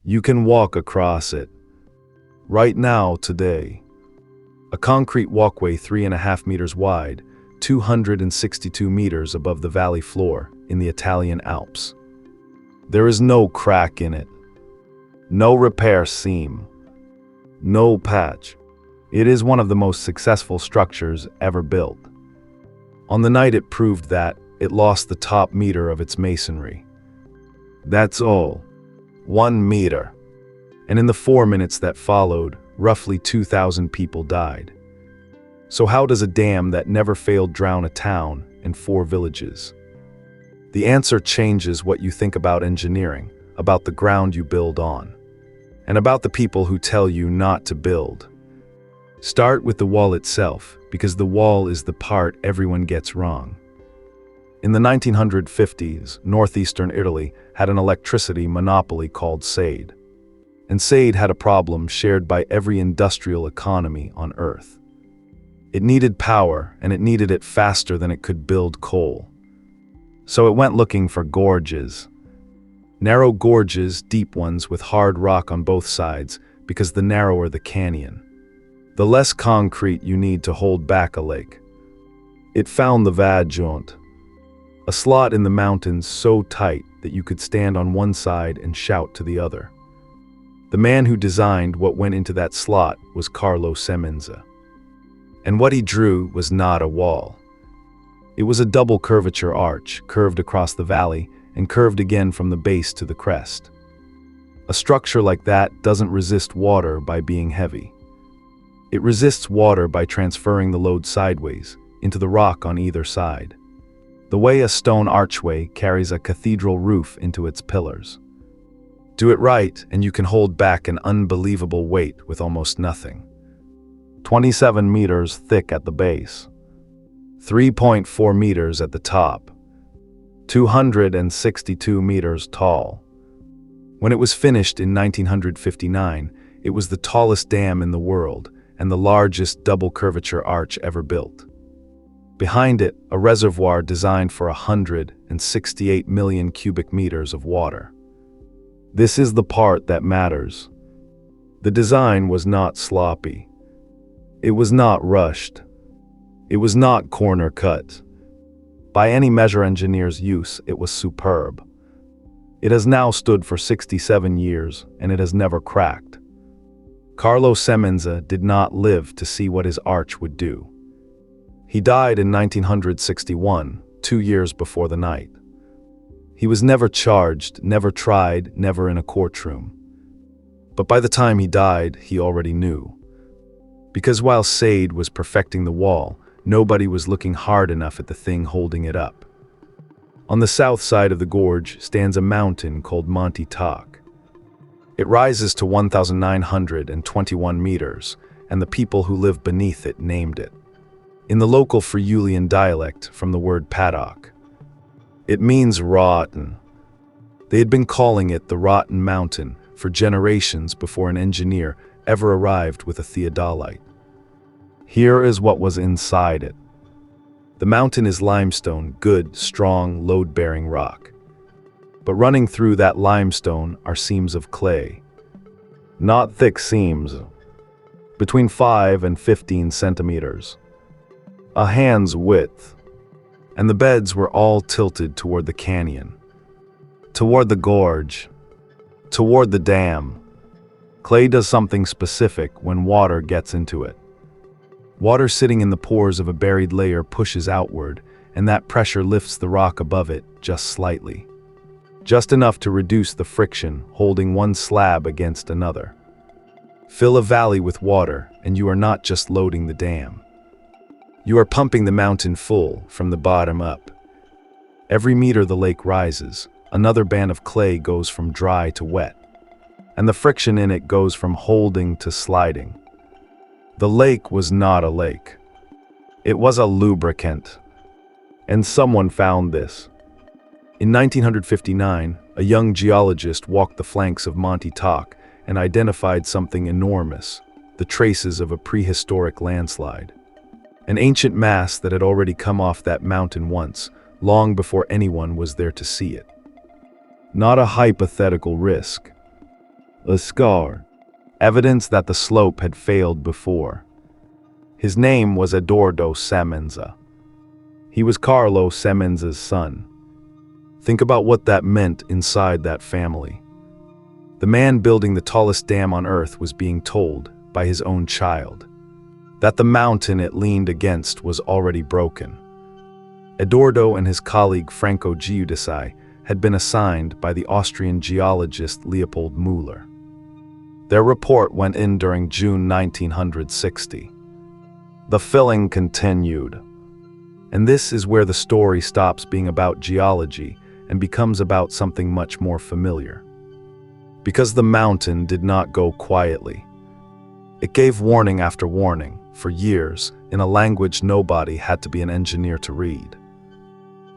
You can walk across it. Right now, today. A concrete walkway 3.5 meters wide, 262 meters above the valley floor in the Italian Alps. There is no crack in it. No repair seam. No patch. It is one of the most successful structures ever built. On the night it proved that, it lost the top meter of its masonry. That's all. 1 meter. And in the 4 minutes that followed, roughly 2,000 people died. So how does a dam that never failed drown a town and 4 villages? The answer changes what you think about engineering, about the ground you build on, and about the people who tell you not to build. Start with the wall itself, because the wall is the part everyone gets wrong. In the 1950s, northeastern Italy had an electricity monopoly called SAID. And SAID had a problem shared by every industrial economy on Earth. It needed power, and it needed it faster than it could build coal. So it went looking for gorges. Narrow gorges, deep ones with hard rock on both sides, because the narrower the canyon, the less concrete you need to hold back a lake. It found the Vajont, a slot in the mountains so tight that you could stand on one side and shout to the other. The man who designed what went into that slot was Carlo Semenza. And what he drew was not a wall. It was a double curvature arch, curved across the valley and curved again from the base to the crest. A structure like that doesn't resist water by being heavy. It resists water by transferring the load sideways, into the rock on either side. The way a stone archway carries a cathedral roof into its pillars. Do it right, and you can hold back an unbelievable weight with almost nothing. 27 meters thick at the base, 3.4 meters at the top, 262 meters tall. When it was finished in 1959, it was the tallest dam in the world and the largest double curvature arch ever built. Behind it, a reservoir designed for 168 million cubic meters of water. This is the part that matters. The design was not sloppy. It was not rushed. It was not corner cut. By any measure engineer's use, it was superb. It has now stood for 67 years, and it has never cracked. Carlo Semenza did not live to see what his arch would do. He died in 1961, 2 years before the night. He was never charged, never tried, never in a courtroom. But by the time he died, he already knew. Because while SAID was perfecting the wall, nobody was looking hard enough at the thing holding it up. On the south side of the gorge stands a mountain called Monte Toc. It rises to 1,921 meters, and the people who live beneath it named it. In the local Friulian dialect, from the word paddock. It means rotten. They had been calling it the Rotten Mountain for generations before an engineer ever arrived with a theodolite. Here is what was inside it. The mountain is limestone, good, strong, load-bearing rock. But running through that limestone are seams of clay. Not thick seams, between 5 and 15 centimeters. A hand's width. And the beds were all tilted toward the canyon, toward the gorge, toward the dam. Clay does something specific when water gets into it. Water sitting in the pores of a buried layer pushes outward, and that pressure lifts the rock above it just slightly. Just enough to reduce the friction, holding one slab against another. Fill a valley with water, and you are not just loading the dam. You are pumping the mountain full, from the bottom up. Every meter the lake rises, another band of clay goes from dry to wet. And the friction in it goes from holding to sliding. The lake was not a lake. It was a lubricant. And someone found this. In 1959, a young geologist walked the flanks of Monte Toc and identified something enormous, the traces of a prehistoric landslide. An ancient mass that had already come off that mountain once, long before anyone was there to see it. Not a hypothetical risk. a scar, evidence that the slope had failed before. His name was Carlo Semenza. He was Carlo Semenza's son. Think about what that meant inside that family. The man building the tallest dam on Earth was being told, by his own child, that the mountain it leaned against was already broken. Edoardo and his colleague Franco Giudici had been assigned by the Austrian geologist Leopold Müller. Their report went in during June 1960. The filling continued. And this is where the story stops being about geology and becomes about something much more familiar. Because the mountain did not go quietly. It gave warning after warning, for years, in a language nobody had to be an engineer to read.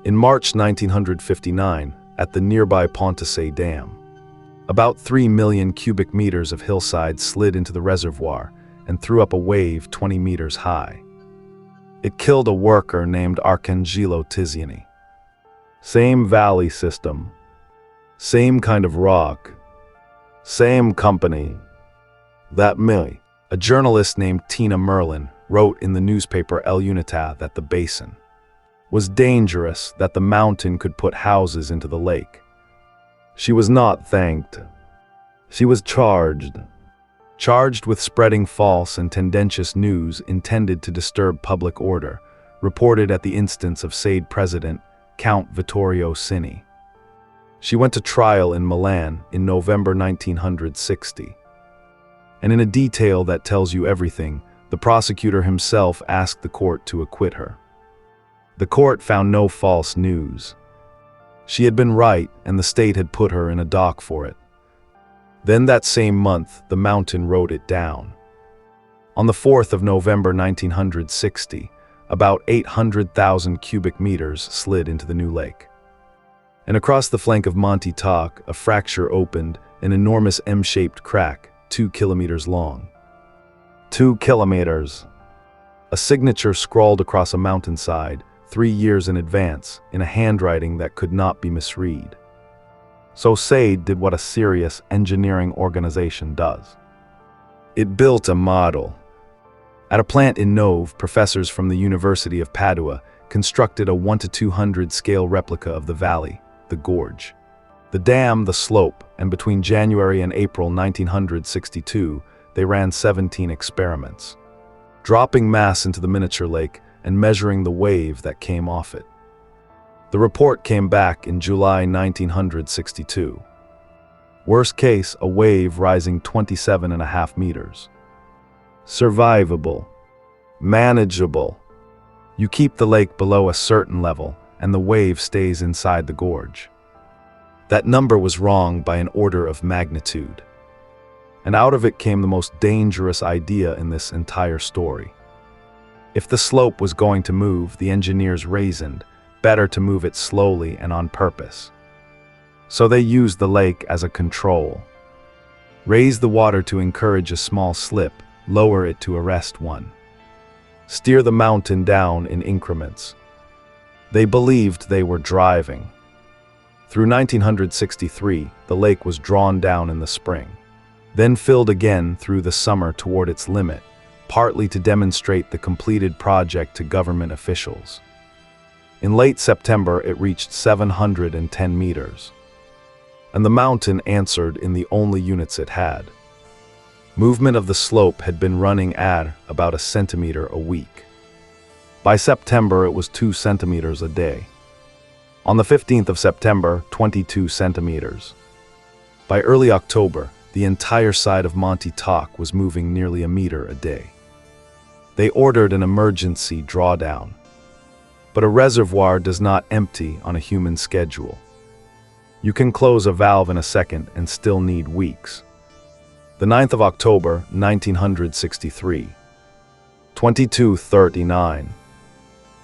In March 1959, at the nearby Ponte Toc Dam, about 3 million cubic meters of hillside slid into the reservoir and threw up a wave 20 meters high. It killed a worker named Arcangelo Tiziani. Same valley system, same kind of rock, same company. That me. A journalist named Tina Merlin wrote in the newspaper El Unità that the basin was dangerous, that the mountain could put houses into the lake. She was not thanked. She was charged with spreading false and tendentious news intended to disturb public order, reported at the instance of SAID president Count Vittorio Cini. She went to trial in Milan in November 1960. And in a detail that tells you everything, the prosecutor himself asked the court to acquit her. The court found no false news. She had been right, and the state had put her in a dock for it. Then that same month, the mountain wrote it down. On the 4th of November 1960, about 800,000 cubic meters slid into the new lake. And across the flank of Monte Toc, a fracture opened, an enormous M-shaped crack, 2 kilometers long. 2 kilometers. A signature scrawled across a mountainside, 3 years in advance, in a handwriting that could not be misread. So SAID did what a serious engineering organization does. It built a model. At a plant in Nove, professors from the University of Padua constructed a 1:200 scale replica of the valley, the gorge, the dam, the slope, and between January and April 1962, they ran 17 experiments, dropping mass into the miniature lake and measuring the wave that came off it. The report came back in July 1962. Worst case, a wave rising 27.5 meters. Survivable. Manageable. You keep the lake below a certain level, and the wave stays inside the gorge. That number was wrong by an order of magnitude. And out of it came the most dangerous idea in this entire story. If the slope was going to move, the engineers reasoned, better to move it slowly and on purpose. So they used the lake as a control. Raise the water to encourage a small slip, lower it to arrest one. Steer the mountain down in increments. They believed they were driving. Through 1963, the lake was drawn down in the spring, then filled again through the summer toward its limit, partly to demonstrate the completed project to government officials. In late September, it reached 710 meters. And the mountain answered in the only units it had. Movement of the slope had been running at about 1 centimeter a week. By September, it was 2 centimeters a day. On the 15th of September, 22 centimeters. By early October, the entire side of Monte Toc was moving nearly 1 meter a day. They ordered an emergency drawdown. But a reservoir does not empty on a human schedule. You can close a valve in a second and still need weeks. The 9th of October, 1963. 22:39.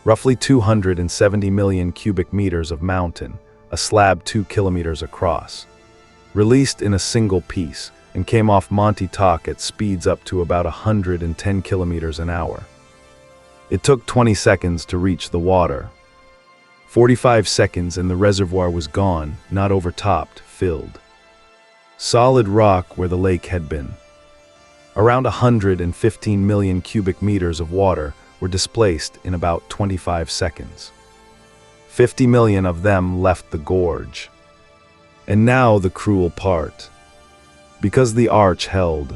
Roughly 270 million cubic meters of mountain, a slab 2 kilometers across. Released in a single piece and came off Monte Toc at speeds up to about 110 kilometers an hour. It took 20 seconds to reach the water. 45 seconds and the reservoir was gone, not overtopped, filled. Solid rock where the lake had been. Around 115 million cubic meters of water were displaced in about 25 seconds. 50 million of them left the gorge. And now the cruel part. Because the arch held,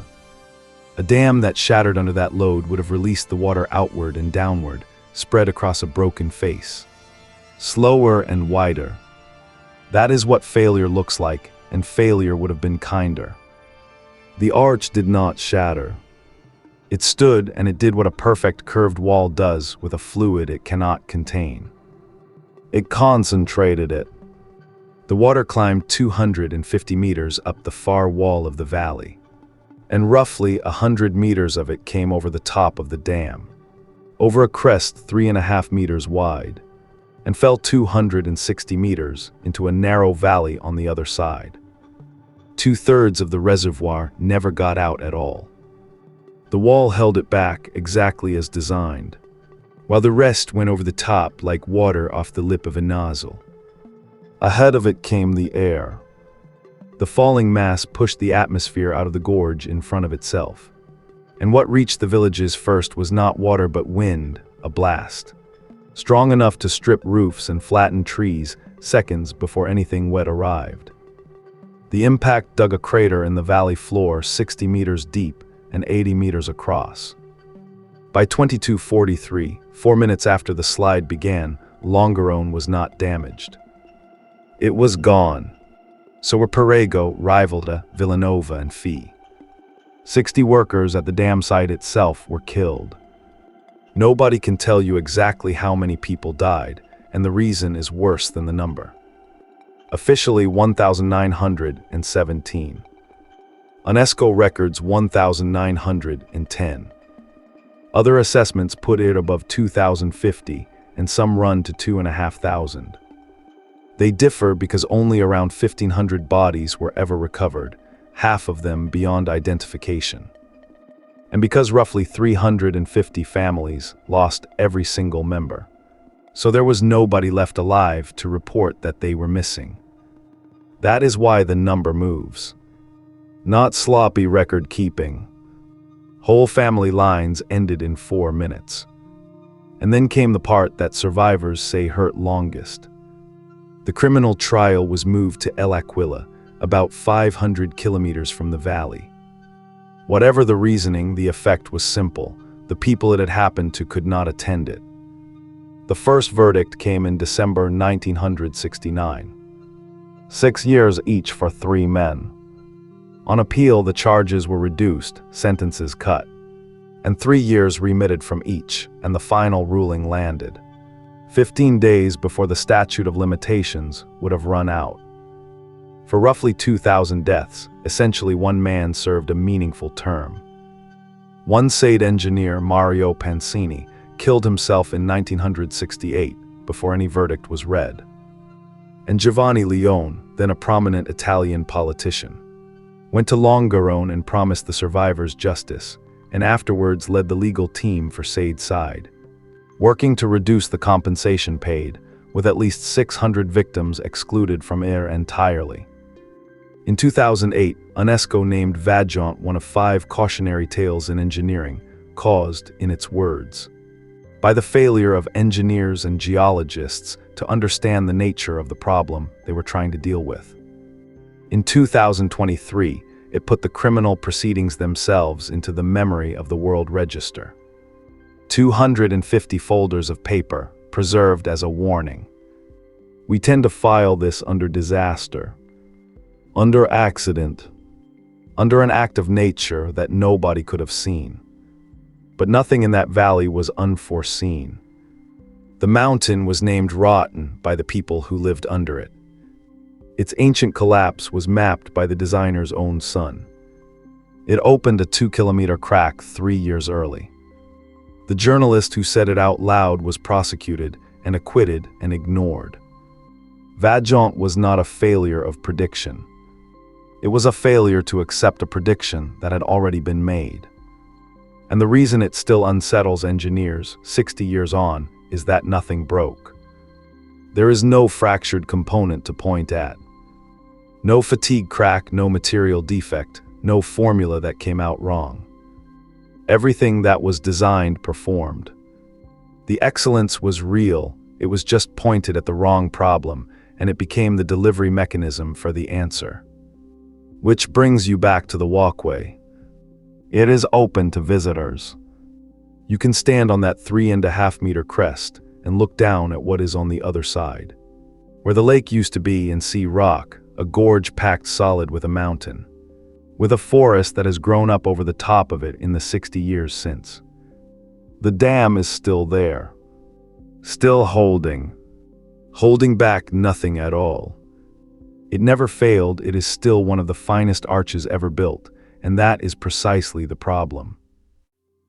a dam that shattered under that load would have released the water outward and downward, spread across a broken face. Slower and wider. That is what failure looks like, and failure would have been kinder. The arch did not shatter. It stood, and it did what a perfect curved wall does with a fluid it cannot contain. It concentrated it. The water climbed 250 meters up the far wall of the valley, and roughly 100 meters of it came over the top of the dam, over a crest 3.5 meters wide, and fell 260 meters into a narrow valley on the other side. 2/3 of the reservoir never got out at all. The wall held it back exactly as designed, while the rest went over the top like water off the lip of a nozzle. Ahead of it came the air. The falling mass pushed the atmosphere out of the gorge in front of itself. And what reached the villages first was not water but wind, a blast. Strong enough to strip roofs and flatten trees seconds before anything wet arrived. The impact dug a crater in the valley floor 60 meters deep and 80 meters across. By 2243, 4 minutes after the slide began, Longarone was not damaged. It was gone. So were Perego, Rivalda, Villanova, and Fee. 60 workers at the dam site itself were killed. Nobody can tell you exactly how many people died, and the reason is worse than the number. Officially 1,917. UNESCO records 1,910. Other assessments put it above 2,050, and some run to 2,500. They differ because only around 1,500 bodies were ever recovered, half of them beyond identification. And because roughly 350 families lost every single member. So there was nobody left alive to report that they were missing. That is why the number moves. Not sloppy record keeping. Whole family lines ended in 4 minutes. And then came the part that survivors say hurt longest. The criminal trial was moved to El Aquila, about 500 kilometers from the valley. Whatever the reasoning, the effect was simple. The people it had happened to could not attend it. The first verdict came in December 1969. 6 years each for 3 men. On appeal, the charges were reduced, sentences cut, and 3 years remitted from each, and the final ruling landed. 15 days before the statute of limitations would have run out. For roughly 2,000 deaths, essentially one man served a meaningful term. One SAID engineer, Mario Pancini, killed himself in 1968 before any verdict was read. And Giovanni Leone, then a prominent Italian politician, went to Longarone and promised the survivors justice, and afterwards led the legal team for SAID's side, working to reduce the compensation paid, with at least 600 victims excluded from it entirely. In 2008, UNESCO named Vajont one of 5 cautionary tales in engineering, caused, in its words, by the failure of engineers and geologists to understand the nature of the problem they were trying to deal with. In 2023, it put the criminal proceedings themselves into the memory of the World Register. 250 folders of paper, preserved as a warning. We tend to file this under disaster, under accident, under an act of nature that nobody could have seen. But nothing in that valley was unforeseen. The mountain was named Rotten by the people who lived under it. Its ancient collapse was mapped by the designer's own son. It opened a 2-kilometer crack 3 years early. The journalist who said it out loud was prosecuted and acquitted and ignored. Vajont was not a failure of prediction. It was a failure to accept a prediction that had already been made. And the reason it still unsettles engineers 60 years on is that nothing broke. There is no fractured component to point at. No fatigue crack, no material defect, no formula that came out wrong. Everything that was designed performed. The excellence was real, it was just pointed at the wrong problem, and it became the delivery mechanism for the answer. Which brings you back to the walkway. It is open to visitors. You can stand on that 3.5-meter crest and look down at what is on the other side. Where the lake used to be and see rock, a gorge packed solid with a mountain, with a forest that has grown up over the top of it in the 60 years since. The dam is still there, still holding back nothing at all. It never failed, it is still one of the finest arches ever built, and that is precisely the problem.